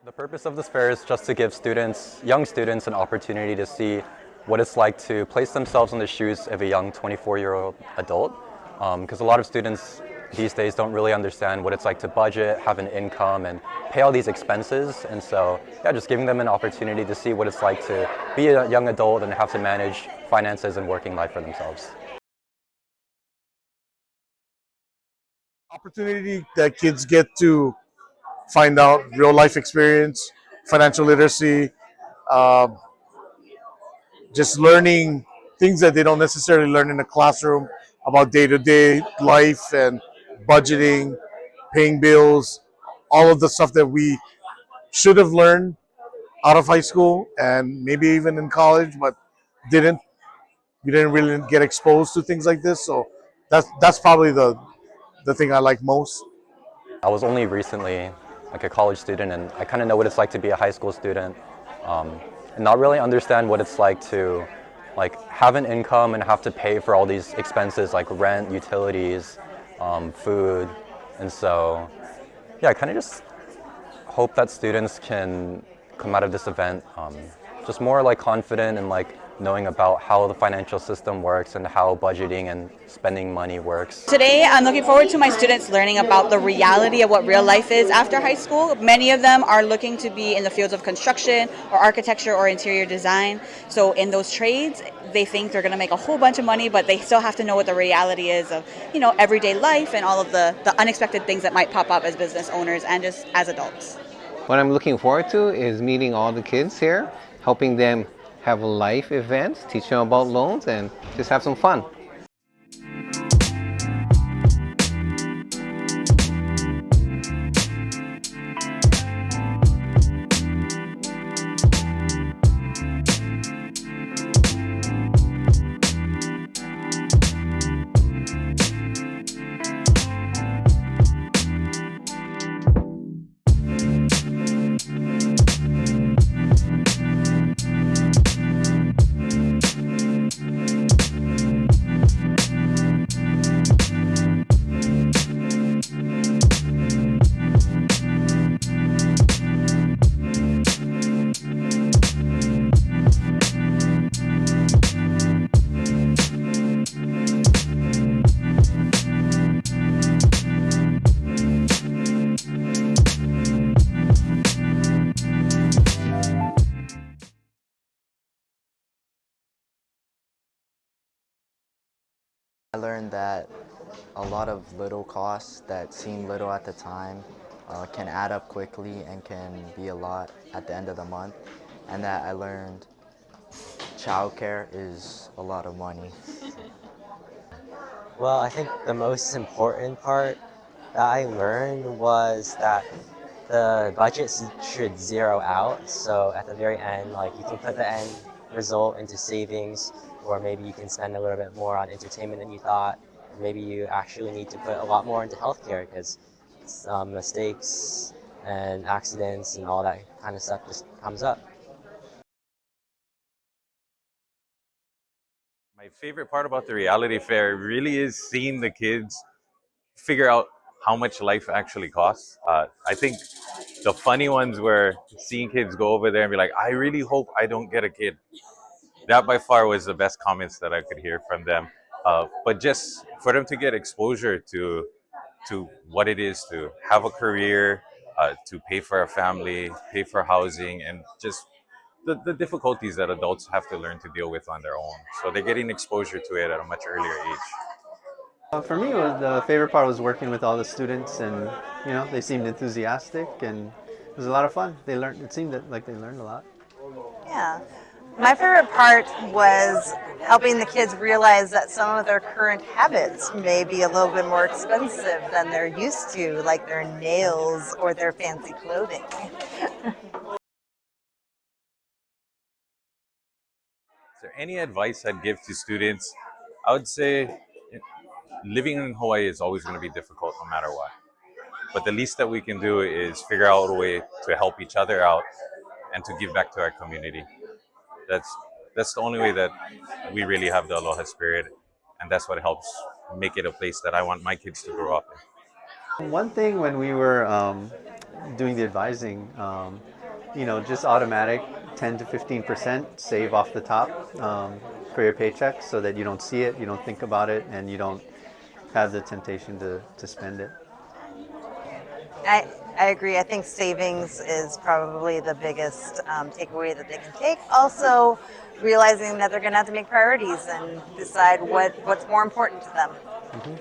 The purpose of this fair is just to give students, young students, an opportunity to see what it's like to place themselves in the shoes of a young 24-year-old adult. Because a lot of students these days don't really understand what it's like to budget, have an income, and pay all these expenses. And so, yeah, just giving them an opportunity to see what it's like to be a young adult and have to manage finances and working life for themselves. Opportunity that kids get to find out real life experience, financial literacy, uh, just learning things that they don't necessarily learn in the classroom about day to day life and budgeting, paying bills, all of the stuff that we should have learned out of high school and maybe even in college, but didn't. We didn't really get exposed to things like this, so that's probably the thing I like most. I was only recently like a college student, and I kind of know what it's like to be a high school student, and not really understand what it's like to have an income and have to pay for all these expenses like rent, utilities, food, and so yeah, I kind of just hope that students can come out of this event just more like confident and like knowing about how the financial system works and how budgeting and spending money works. Today, I'm looking forward to my students learning about the reality of what real life is after high school. Many of them are looking to be in the fields of construction or architecture or interior design. So in those trades, they think they're going to make a whole bunch of money, but they still have to know what the reality is of, everyday life and all of the unexpected things that might pop up as business owners and just as adults. What I'm looking forward to is meeting all the kids here, helping them have life events, teach them about loans, and just have some fun. I learned that a lot of little costs that seem little at the time can add up quickly and can be a lot at the end of the month, and that I learned childcare is a lot of money. Well, I think the most important part that I learned was that the budget should zero out. So at the very end, like you can put the end result into savings, or maybe you can spend a little bit more on entertainment than you thought. Or maybe you actually need to put a lot more into healthcare because mistakes and accidents and all that kind of stuff just comes up. My favorite part about the reality fair really is seeing the kids figure out how much life actually costs. I think the funny ones were seeing kids go over there and be like, I really hope I don't get a kid. That by far was the best comments that I could hear from them. But just for them to get exposure to what it is to have a career, to pay for a family, pay for housing, and just the difficulties that adults have to learn to deal with on their own. So they're getting exposure to it at a much earlier age. For me, the favorite part was working with all the students, and they seemed enthusiastic, and it was a lot of fun. They learned. It seemed like they learned a lot. Yeah. My favorite part was helping the kids realize that some of their current habits may be a little bit more expensive than they're used to, like their nails or their fancy clothing. Is there any advice I'd give to students? I would say living in Hawaii is always going to be difficult no matter what. But the least that we can do is figure out a way to help each other out and to give back to our community. That's the only way that we really have the aloha spirit, and that's what helps make it a place that I want my kids to grow up in. One thing when we were doing the advising, just automatic 10 to 15% save off the top for your paycheck so that you don't see it, you don't think about it, and you don't have the temptation to spend it. I agree. I think savings is probably the biggest takeaway that they can take. Also, realizing that they're going to have to make priorities and decide what's more important to them. Mm-hmm.